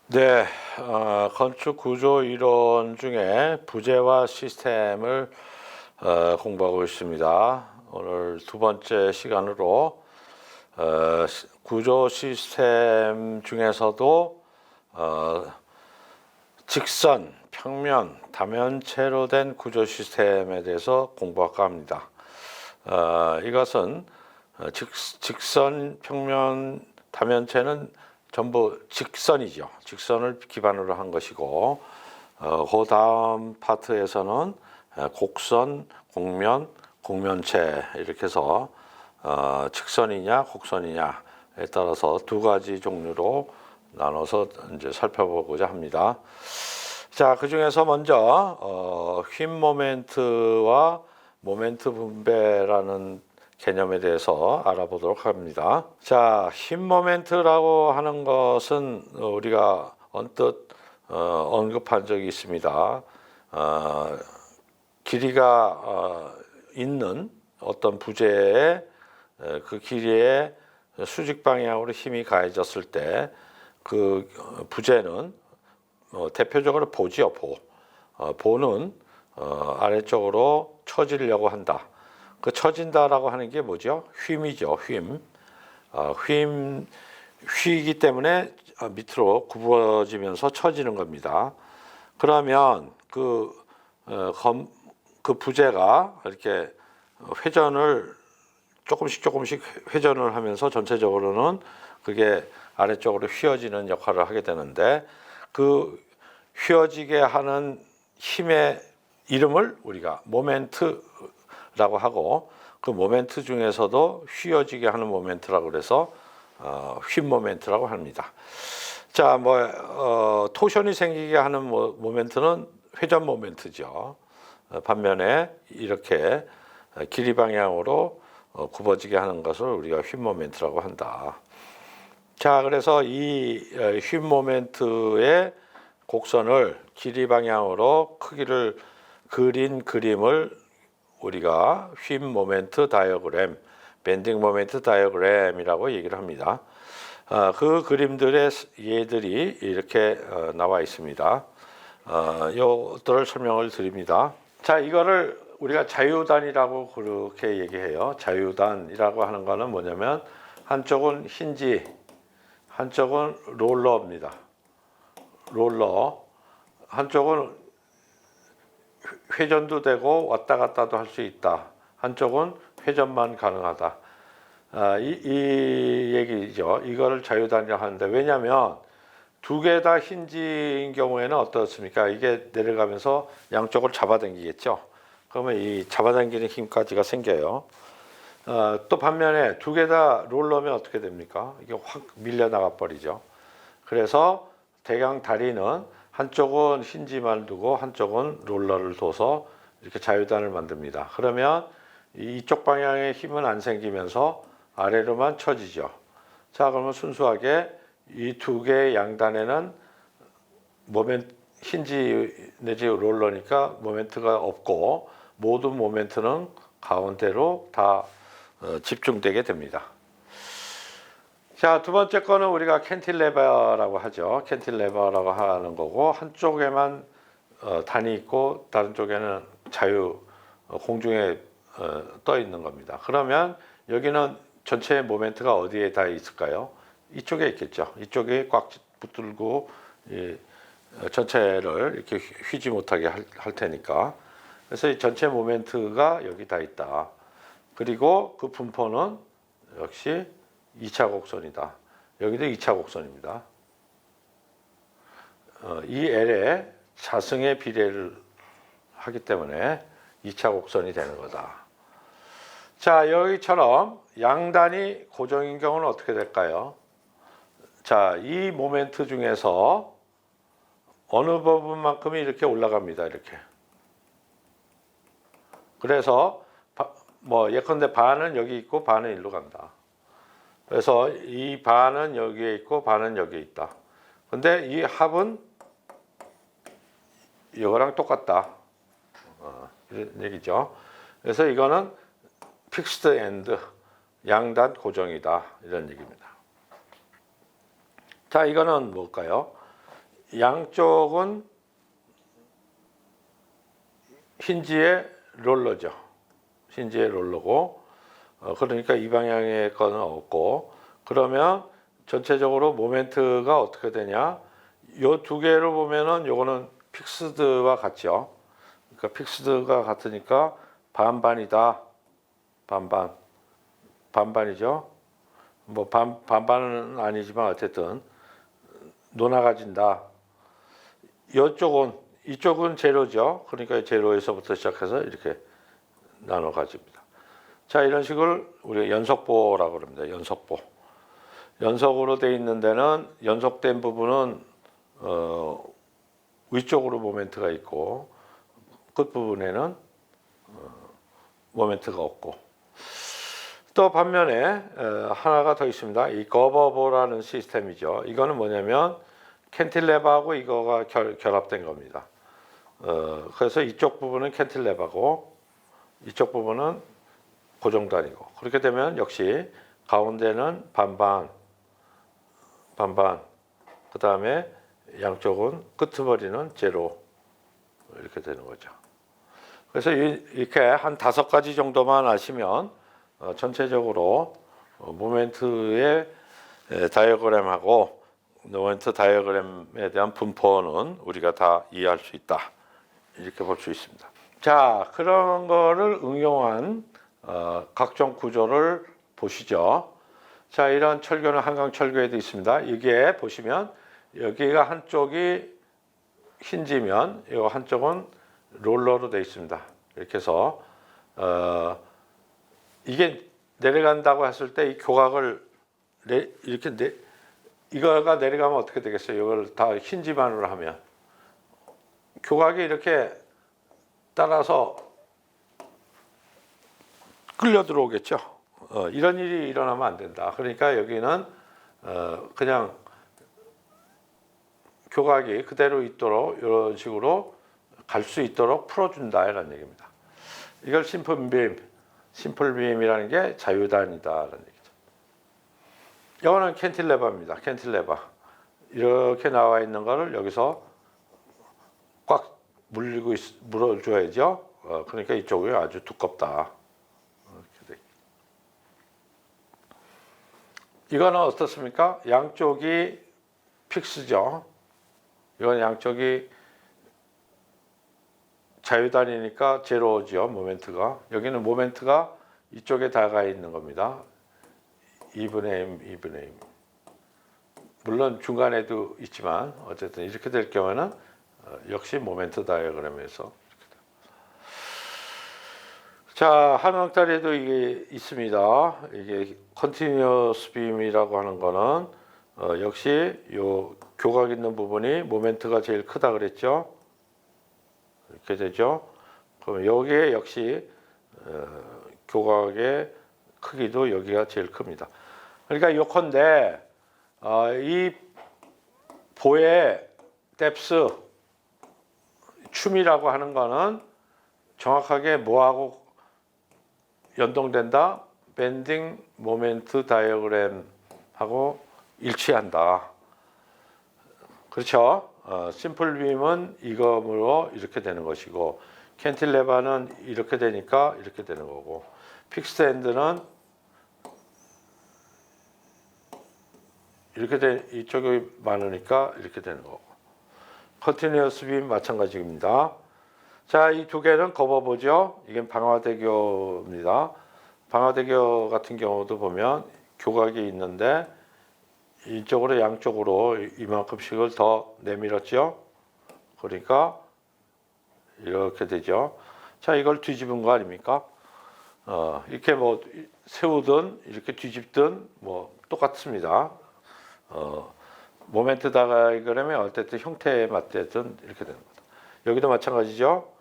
네, 건축 구조 이론 중에 부재와 시스템을 공부하고 있습니다. 오늘 두 번째 시간으로 구조 시스템 중에서도 직선, 평면, 다면체로 된 구조 시스템에 대해서 공부할까 합니다. 이것은 직선, 평면, 다면체는 전부 직선이죠. 직선을 기반으로 한 것이고, 그 다음 파트에서는 곡선, 곡면, 곡면체 이렇게 해서 직선이냐, 곡선이냐에 따라서 두 가지 종류로 나눠서 이제 살펴보고자 합니다. 자, 그 중에서 먼저 휨 모멘트와 모멘트 분배라는 개념에 대해서 알아보도록 합니다. 자, 휨 모멘트라고 하는 것은 우리가 언뜻 언급한 적이 있습니다. 길이가 있는 어떤 부재에 그 길이에 수직 방향으로 힘이 가해졌을 때 그 부재는 대표적으로 보지요, 보. 보는 아래쪽으로 처지려고 한다. 그 처진다라고 하는 게 뭐죠? 휨이죠, 휨. 휘이기 때문에 밑으로 굽어지면서 처지는 겁니다. 그러면 그 부재가 이렇게 회전을 조금씩 회전을 하면서 전체적으로는 그게 아래쪽으로 휘어지는 역할을 하게 되는데 그 휘어지게 하는 힘의 이름을 우리가 모멘트라고 하고 그 모멘트 중에서도 휘어지게 하는 모멘트라고 그래서 휨 모멘트라고 합니다. 자, 토션이 생기게 하는 모멘트는 회전 모멘트죠. 반면에 이렇게 길이 방향으로 굽어지게 하는 것을 우리가 휨 모멘트라고 한다. 자, 그래서 이 휨 모멘트의 곡선을 길이 방향으로 크기를 그린 그림을 우리가 휨 모멘트 다이어그램, 밴딩 모멘트 다이어그램이라고 얘기를 합니다. 그 그림들의 예들이 이렇게 나와 있습니다. 이것들을 설명을 드립니다. 자, 이거를 우리가 자유단이라고 그렇게 얘기해요. 자유단이라고 하는 거는 뭐냐면 한쪽은 힌지, 한쪽은 롤러입니다. 롤러. 한쪽은 회전도 되고 왔다 갔다도 할 수 있다. 한쪽은 회전만 가능하다. 이 얘기죠. 이거를 자유단이라고 하는데 왜냐하면 두 개 다 힌지인 경우에는 어떻습니까? 이게 내려가면서 양쪽을 잡아당기겠죠. 그러면 이 잡아당기는 힘까지가 생겨요. 또 반면에 두 개 다 롤러면 어떻게 됩니까? 이게 확 밀려나가 버리죠. 그래서 대강 다리는 한쪽은 힌지만 두고 한쪽은 롤러를 둬서 이렇게 자유단을 만듭니다. 그러면 이쪽 방향에 힘은 안 생기면서 아래로만 처지죠. 자, 그러면 순수하게 이 두 개의 양단에는 힌지 내지 롤러니까 모멘트가 없고 모든 모멘트는 가운데로 다 집중되게 됩니다. 자, 두 번째 거는 우리가 캔틸레버라고 하죠. 캔틸레버라고 하는 거고 한쪽에만 단이 있고 다른 쪽에는 공중에 떠 있는 겁니다. 그러면 여기는 전체 모멘트가 어디에 다 있을까요? 이쪽에 있겠죠. 이쪽에 꽉 붙들고 전체를 이렇게 휘지 못하게 할 테니까. 그래서 이 전체 모멘트가 여기 다 있다. 그리고 그 분포는 역시 2차 곡선이다. 여기도 2차 곡선입니다. 이 L에 자승의 비례를 하기 때문에 2차 곡선이 되는 거다. 자, 여기처럼 양단이 고정인 경우는 어떻게 될까요? 자, 이 모멘트 중에서 어느 부분만큼이 이렇게 올라갑니다. 이렇게. 그래서 예컨대 반은 여기 있고 반은 일로 간다. 그래서 이 반은 여기에 있고 반은 여기에 있다. 근데 이 합은 이거랑 똑같다. 이런 얘기죠. 그래서 이거는 픽스드 엔드, 양단 고정이다. 이런 얘기입니다. 자, 이거는 뭘까요? 양쪽은 힌지의 롤러죠. 힌지의 롤러고 그러니까 이 방향의 거는 없고 그러면 전체적으로 모멘트가 어떻게 되냐? 요 두 개로 보면은 요거는 픽스드와 같죠. 그러니까 픽스드가 같으니까 반반이다. 반반이죠. 뭐 반반은 아니지만 어쨌든 노나가진다. 이쪽은 제로죠. 그러니까 제로에서부터 시작해서 이렇게 나눠 가집니다. 자, 이런 식을 우리가 연속보라고 합니다. 연속보. 연속으로 돼 있는 데는 연속된 부분은 위쪽으로 모멘트가 있고 끝부분에는 모멘트가 없고 또 반면에 하나가 더 있습니다. 이 거버보라는 시스템이죠. 이거는 뭐냐면 캔틸레버하고 이거가 결합된 겁니다. 그래서 이쪽 부분은 캔틸레버고 이쪽 부분은 고정단이고 그렇게 되면 역시 가운데는 반반 그 다음에 양쪽은 끄트머리는 제로 이렇게 되는 거죠. 그래서 이렇게 한 5가지 정도만 아시면 전체적으로 모멘트의 다이어그램하고 모멘트 다이어그램에 대한 분포는 우리가 다 이해할 수 있다. 이렇게 볼 수 있습니다. 자, 그런 거를 응용한 각종 구조를 보시죠. 자, 이런 철교는 한강 철교에도 있습니다. 이게 보시면 여기가 한쪽이 힌지면 이 한쪽은 롤러로 되어 있습니다. 이렇게 해서 이게 내려간다고 했을 때 이 교각을 이거가 내려가면 어떻게 되겠어요? 이걸 다 힌지만으로 하면 교각이 이렇게 따라서 끌려 들어오겠죠. 이런 일이 일어나면 안 된다. 그러니까 여기는 그냥 교각이 그대로 있도록 이런 식으로 갈 수 있도록 풀어준다 이런 얘기입니다. 이걸 심플빔이라는 게 자유단이다라는 얘기죠. 이거는 캔틸레버입니다. 캔틸레버 이렇게 나와 있는 거를 여기서 꽉 물어줘야죠. 그러니까 이쪽이 아주 두껍다. 이거는 어떻습니까? 양쪽이 픽스죠. 이건 양쪽이 자유단이니까 제로죠. 모멘트가. 여기는 모멘트가 이쪽에 다가 있는 겁니다. 2분의 M. 물론 중간에도 있지만 어쨌든 이렇게 될 경우에는 역시 모멘트 다이어그램에서 이렇게 됩니다. 자, 한왕짜리에도 이게 있습니다. 이게 컨티뉴어스 빔이라고 하는 거는 역시 요 교각 있는 부분이 모멘트가 제일 크다 그랬죠. 이렇게 되죠. 그럼 여기에 역시 교각의 크기도 여기가 제일 큽니다. 그러니까 요컨대 이 보의 뎁스 춤이라고 하는 거는 정확하게 뭐하고 연동된다? 밴딩 모멘트 다이어그램하고 일치한다. 그렇죠? 심플빔은 이거로 이렇게 되는 것이고 캔틸레버는 이렇게 되니까 이렇게 되는 거고 픽스엔드는 이렇게 이쪽이 많으니까 이렇게 되는 거고 컨티뉴어스 빔 마찬가지입니다. 자, 이 두 개는 거버보죠. 이게 방화대교입니다. 방화대교 같은 경우도 보면 교각이 있는데 이쪽으로 양쪽으로 이만큼씩을 더 내밀었죠. 그러니까 이렇게 되죠. 자, 이걸 뒤집은 거 아닙니까? 이렇게 뭐 세우든 이렇게 뒤집든 뭐 똑같습니다. 모멘트 다이어그램의 어쨌든 형태에 맞대든 이렇게 되는 거다. 여기도 마찬가지죠.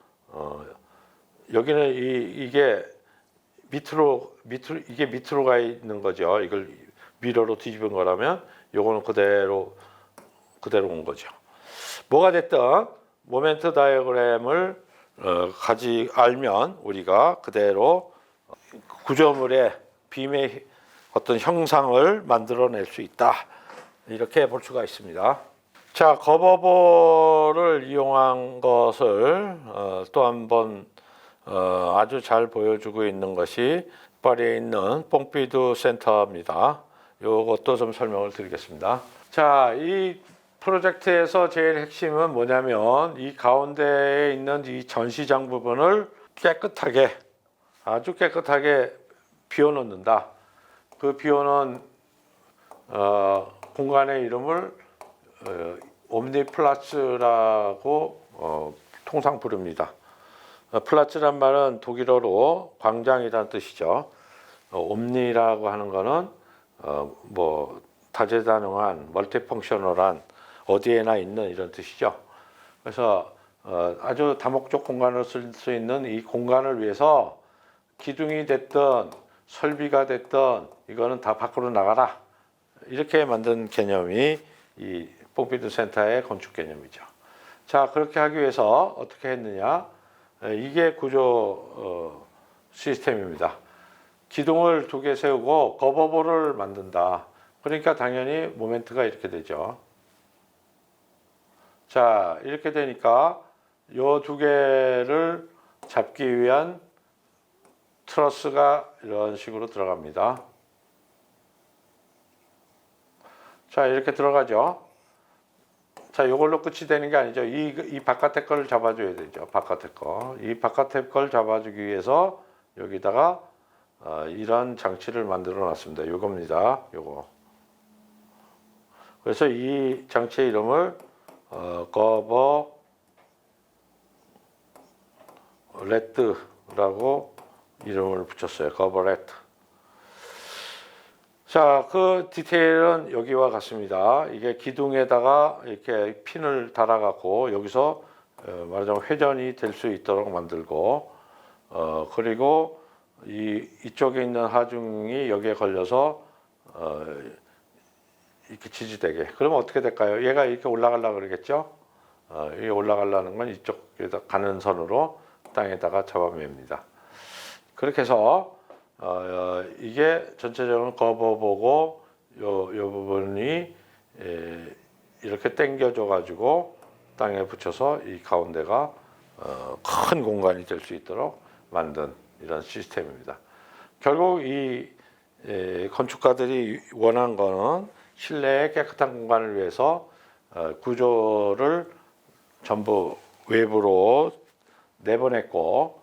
여기는 이게 밑으로 가 있는 거죠. 이걸 미러로 뒤집은 거라면 요거는 그대로 온 거죠. 뭐가 됐든 모멘트 다이어그램을 알면 우리가 그대로 구조물의 빔의 어떤 형상을 만들어낼 수 있다. 이렇게 볼 수가 있습니다. 자, 거버볼을 이용한 것을 또 한번 아주 잘 보여주고 있는 것이 파리에 있는 뽕피두 센터입니다. 이것도 좀 설명을 드리겠습니다. 자, 이 프로젝트에서 제일 핵심은 뭐냐면 이 가운데에 있는 이 전시장 부분을 깨끗하게, 아주 깨끗하게 비워놓는다. 그 비워놓은 공간의 이름을 옴니플라츠라고 통상 부릅니다. 플라츠란 말은 독일어로 광장이라는 뜻이죠. 옴니라고 하는 거는 뭐 다재다능한, 멀티펑셔널한, 어디에나 있는 이런 뜻이죠. 그래서 아주 다목적 공간을 쓸 수 있는 이 공간을 위해서 기둥이 됐든 설비가 됐든 이거는 다 밖으로 나가라. 이렇게 만든 개념이 이 뽕피두 센터의 건축 개념이죠. 자, 그렇게 하기 위해서 어떻게 했느냐? 이게 구조 시스템입니다. 기둥을 2개 세우고 거버볼을 만든다. 그러니까 당연히 모멘트가 이렇게 되죠. 자, 이렇게 되니까 이 2개를 잡기 위한 트러스가 이런 식으로 들어갑니다. 자, 이렇게 들어가죠. 자, 이걸로 끝이 되는 게 아니죠. 이 바깥에 걸 잡아줘야 되죠. 바깥에 거. 이 바깥에 걸 잡아주기 위해서 여기다가 이런 장치를 만들어 놨습니다. 요겁니다. 요거. 그래서 이 장치의 이름을 거버 레트라고 이름을 붙였어요. 거버 레트. 자, 그 디테일은 여기와 같습니다. 이게 기둥에다가 이렇게 핀을 달아갖고 여기서 말하자면 회전이 될 수 있도록 만들고, 그리고 이쪽에 있는 하중이 여기에 걸려서 이렇게 지지되게. 그러면 어떻게 될까요? 얘가 이렇게 올라가려고 그러겠죠? 이게 올라가려는 건 이쪽에다 가는 선으로 땅에다가 잡아맵니다. 그렇게 해서 이게 전체적으로 거버보고 요 부분이 이렇게 당겨져 가지고 땅에 붙여서 이 가운데가 큰 공간이 될 수 있도록 만든 이런 시스템입니다. 결국 이 건축가들이 원한 거는 실내의 깨끗한 공간을 위해서 구조를 전부 외부로 내보냈고,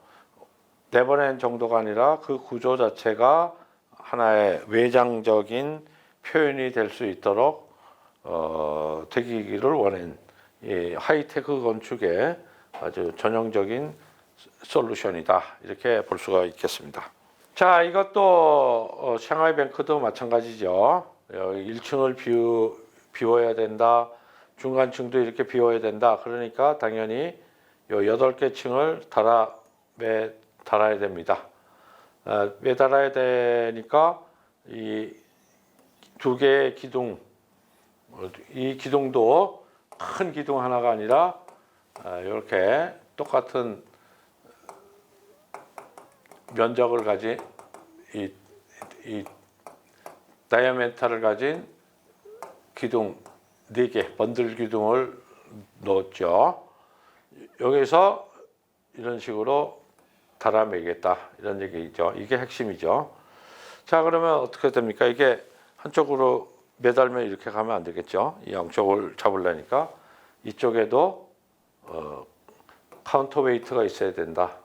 내보낸 정도가 아니라 그 구조 자체가 하나의 외장적인 표현이 될 수 있도록 되기를 원한 이 하이테크 건축의 아주 전형적인 솔루션이다. 이렇게 볼 수가 있겠습니다. 자, 이것도 샹하이 뱅크도 마찬가지죠. 1층을 비워야 된다. 중간층도 이렇게 비워야 된다. 그러니까 당연히 요 8개 층을 달아야 됩니다. 매달아야 되니까 이 2개의 기둥, 이 기둥도 큰 기둥 하나가 아니라 이렇게 똑같은 면적을 가진 이 다이아멘터를 가진 기둥 4개, 번들 기둥을 넣었죠. 여기서 이런 식으로 달아매겠다 이런 얘기죠. 이게 핵심이죠. 자, 그러면 어떻게 됩니까? 이게 한쪽으로 매달면 이렇게 가면 안 되겠죠. 이 양쪽을 잡으려니까 이쪽에도 카운터 웨이트가 있어야 된다.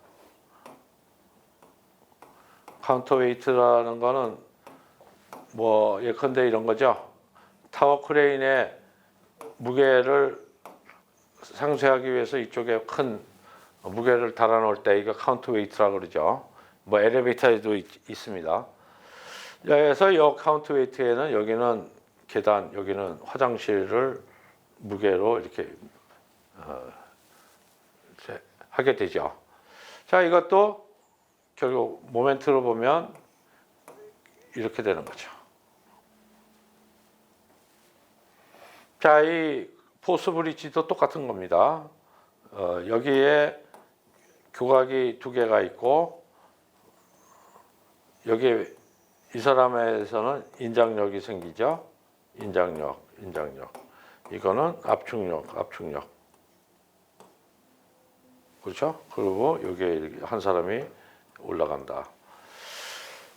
카운터 웨이트라는 거는 뭐 예컨대 이런 거죠. 타워 크레인의 무게를 상쇄하기 위해서 이쪽에 큰 무게를 달아놓을 때 이거 카운터 웨이트라고 그러죠. 뭐 엘리베이터에도 있습니다. 그래서 이 카운터 웨이트에는 여기는 계단, 여기는 화장실을 무게로 이렇게 하게 되죠. 자, 이것도 결국 모멘트로 보면 이렇게 되는 거죠. 자, 이 포스 브릿지도 똑같은 겁니다. 여기에 교각이 2개가 있고, 여기에 이 사람에서는 인장력이 생기죠. 인장력. 이거는 압축력. 그렇죠? 그리고 여기에 한 사람이 올라간다.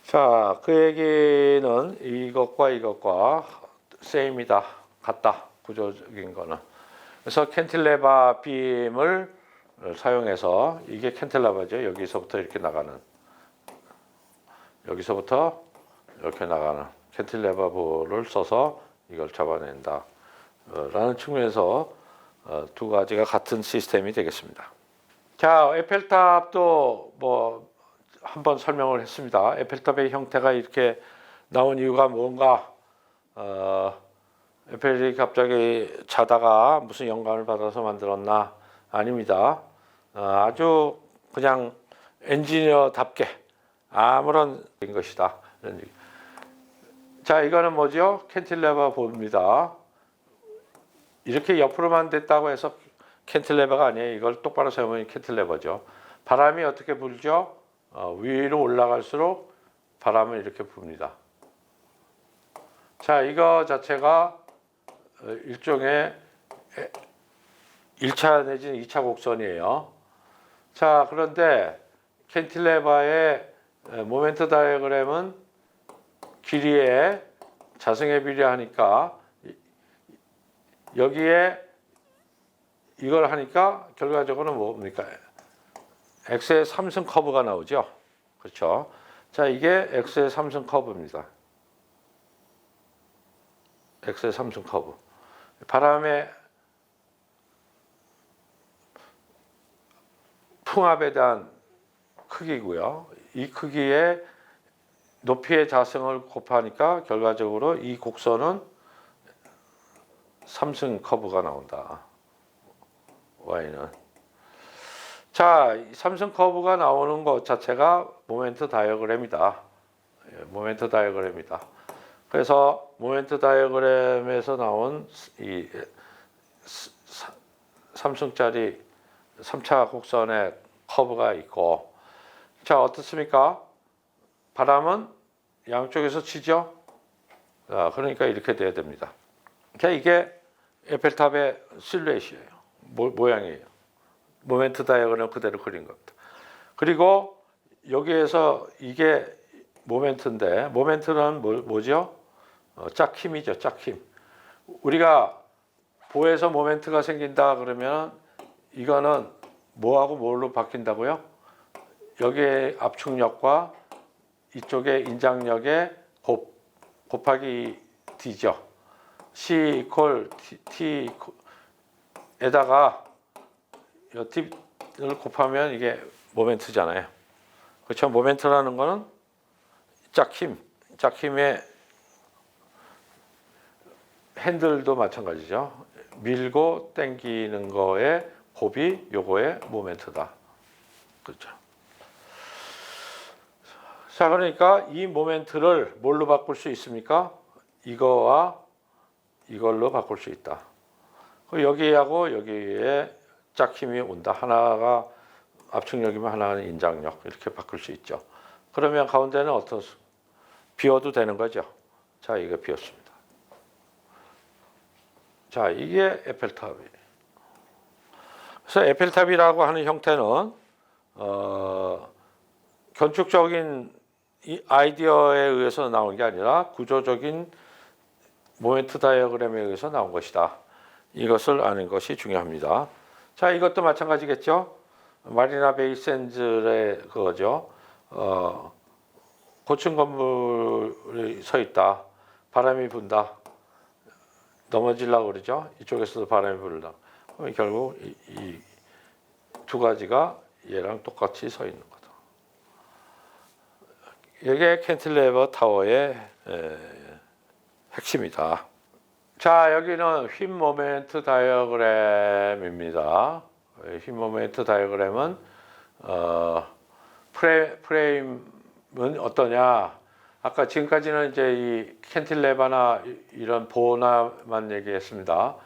자, 그 얘기는 이것과 세임이다. 같다. 구조적인 거는. 그래서 캔틸레바 빔을 사용해서 이게 캔틸레바죠. 여기서부터 이렇게 나가는. 여기서부터 이렇게 나가는 캔틸레바를 써서 이걸 잡아낸다. 라는 측면에서 두 가지가 같은 시스템이 되겠습니다. 자, 에펠탑도 뭐 한번 설명을 했습니다. 에펠탑의 형태가 이렇게 나온 이유가 뭔가? 에펠이 갑자기 자다가 무슨 영감을 받아서 만들었나? 아닙니다. 아주 그냥 엔지니어답게 아무런 것이다. 자, 이거는 뭐죠? 캔틸레버 봅니다. 이렇게 옆으로만 됐다고 해서 캔틸레버가 아니에요. 이걸 똑바로 세우면 캔틸레버죠. 바람이 어떻게 불죠? 위로 올라갈수록 바람을 이렇게 붑니다. 자, 이거 자체가 일종의 1차 내지는 2차 곡선이에요. 자, 그런데 캔틸레버의 모멘트 다이어그램은 길이에 자성에 비례하니까 여기에 이걸 하니까 결과적으로는 뭡니까? X의 3승 커브가 나오죠. 그렇죠? 자, 이게 X의 3승 커브입니다. X의 3승 커브. 바람의 풍압에 대한 크기고요. 이 크기에 높이의 자성을 곱하니까 결과적으로 이 곡선은 3승 커브가 나온다. Y는. 자, 삼성 커브가 나오는 것 자체가 모멘트 다이어그램이다. 모멘트 다이어그램이다. 그래서 모멘트 다이어그램에서 나온 이 3승짜리 3차 곡선의 커브가 있고, 자, 어떻습니까? 바람은 양쪽에서 치죠. 그러니까 이렇게 돼야 됩니다. 자, 이게 에펠탑의 실루엣이에요. 모양이에요. 모멘트 다이어그램 그대로 그린 겁니다. 그리고 여기에서 이게 모멘트인데, 모멘트는 뭐죠? 짝힘이죠. 짝힘. 우리가 보에서 모멘트가 생긴다 그러면 이거는 뭐하고 뭘로 바뀐다고요? 여기에 압축력과 이쪽에 인장력의 곱하기 D죠. C 이퀄 T에다가 이 T를 곱하면 이게 모멘트잖아요. 그렇죠? 모멘트라는 거는 짝힘의 핸들도 마찬가지죠. 밀고 당기는 거에 곱이 요거의 모멘트다. 그렇죠? 자, 그러니까 이 모멘트를 뭘로 바꿀 수 있습니까? 이거와 이걸로 바꿀 수 있다. 여기하고 여기에 짝힘이 온다. 하나가 압축력이면 하나는 인장력. 이렇게 바꿀 수 있죠. 그러면 가운데는 비워도 되는 거죠. 자, 이거 비웠습니다. 자, 이게 에펠탑이에요. 그래서 에펠탑이라고 하는 형태는 건축적인 이 아이디어에 의해서 나온 게 아니라 구조적인 모멘트 다이어그램에 의해서 나온 것이다. 이것을 아는 것이 중요합니다. 자, 이것도 마찬가지겠죠. 마리나 베이 샌즈의 그거죠. 고층 건물이 서 있다. 바람이 분다. 넘어지려고 그러죠. 이쪽에서도 바람이 불다. 그럼 결국 이 두 가지가 얘랑 똑같이 서 있는 거죠. 이게 캔틸레버 타워의 핵심이다. 자, 여기는 휨 모멘트 다이어그램입니다. 휨 모멘트 다이어그램은 프레임은 어떠냐? 아까 지금까지는 이제 이 캔틸레버나 이런 보나만 얘기했습니다.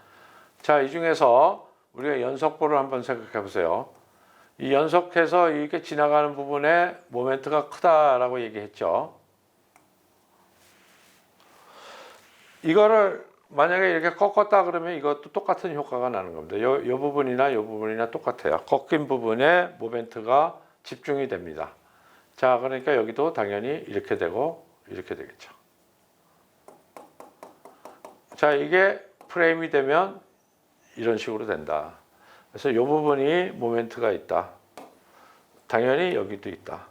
자, 이 중에서 우리가 연속보를 한번 생각해 보세요. 이 연속해서 이렇게 지나가는 부분에 모멘트가 크다라고 얘기했죠. 이거를 만약에 이렇게 꺾었다 그러면 이것도 똑같은 효과가 나는 겁니다. 요 부분이나 요 부분이나 똑같아요. 꺾인 부분에 모멘트가 집중이 됩니다. 자, 그러니까 여기도 당연히 이렇게 되고 이렇게 되겠죠. 자, 이게 프레임이 되면 이런 식으로 된다. 그래서 이 부분이 모멘트가 있다. 당연히 여기도 있다.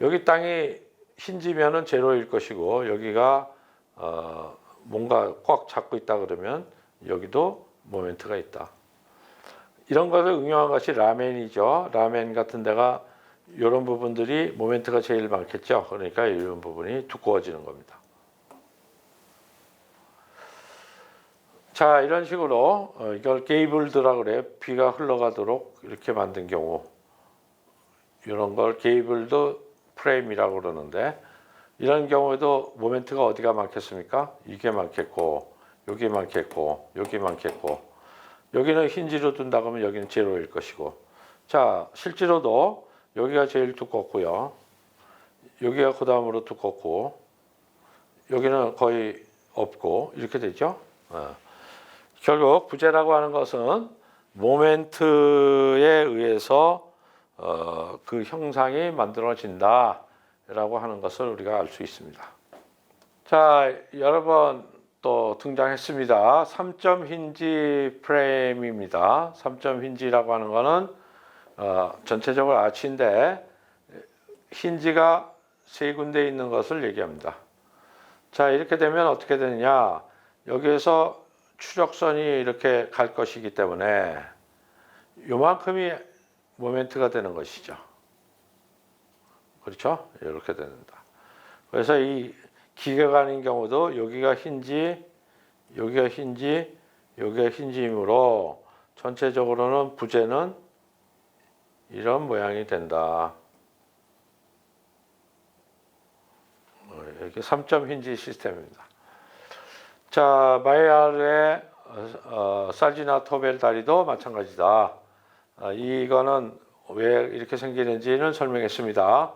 여기 땅이 힌지면은 제로일 것이고 여기가 뭔가 꽉 잡고 있다 그러면 여기도 모멘트가 있다. 이런 것을 응용한 것이 라멘이죠. 라멘 같은 데가 이런 부분들이 모멘트가 제일 많겠죠. 그러니까 이런 부분이 두꺼워지는 겁니다. 자, 이런 식으로 이걸 게이블드라고 그래. 비가 흘러가도록 이렇게 만든 경우 이런 걸 게이블드 프레임이라고 그러는데 이런 경우에도 모멘트가 어디가 많겠습니까? 이게 많겠고 여기 많겠고 여기 많겠고 여기는 힌지로 둔다 그러면 여기는 제로일 것이고 자, 실제로도 여기가 제일 두껍고요. 여기가 그 다음으로 두껍고 여기는 거의 없고 이렇게 되죠. 결국 부재라고 하는 것은 모멘트에 의해서 그 형상이 만들어진다라고 하는 것을 우리가 알 수 있습니다. 자, 여러 번 또 등장했습니다. 3점 힌지 프레임입니다. 3점 힌지라고 하는 것은 전체적으로 아치인데 힌지가 세 군데 있는 것을 얘기합니다. 자, 이렇게 되면 어떻게 되느냐? 여기에서 추력선이 이렇게 갈 것이기 때문에 요만큼이 모멘트가 되는 것이죠. 그렇죠? 이렇게 된다. 그래서 이 기계가 아닌 경우도 여기가 힌지, 여기가 힌지, 여기가 힌지이므로 전체적으로는 부재는 이런 모양이 된다. 이게 3점 힌지 시스템입니다. 자, 마이야르의 살지나 토벨 다리도 마찬가지다. 이거는 왜 이렇게 생기는지는 설명했습니다.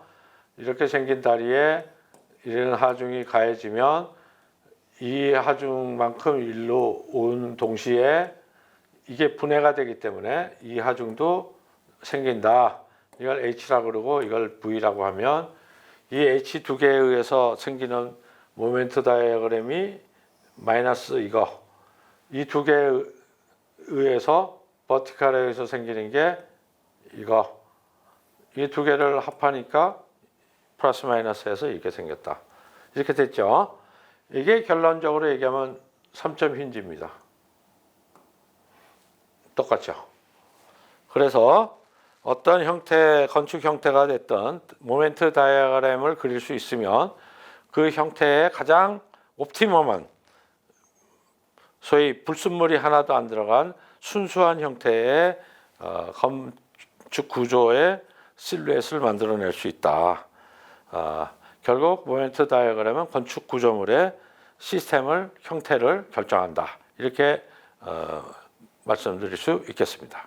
이렇게 생긴 다리에 이런 하중이 가해지면 이 하중만큼 일로 온 동시에 이게 분해가 되기 때문에 이 하중도 생긴다. 이걸 H라고 그러고 이걸 V라고 하면 이 H 두 개에 의해서 생기는 모멘트 다이어그램이 마이너스 이거 이 두 개에 의해서 버티칼에 의해서 생기는 게 이거 이 두 개를 합하니까 플러스 마이너스해서 이렇게 생겼다. 이렇게 됐죠. 이게 결론적으로 얘기하면 3점 힌지입니다. 똑같죠. 그래서 어떤 형태, 건축 형태가 됐든 모멘트 다이어그램을 그릴 수 있으면 그 형태의 가장 옵티멈한 소위 불순물이 하나도 안 들어간 순수한 형태의 건축 구조의 실루엣을 만들어낼 수 있다. 결국 모멘트 다이어그램은 건축 구조물의 시스템을 형태를 결정한다. 이렇게 말씀드릴 수 있겠습니다.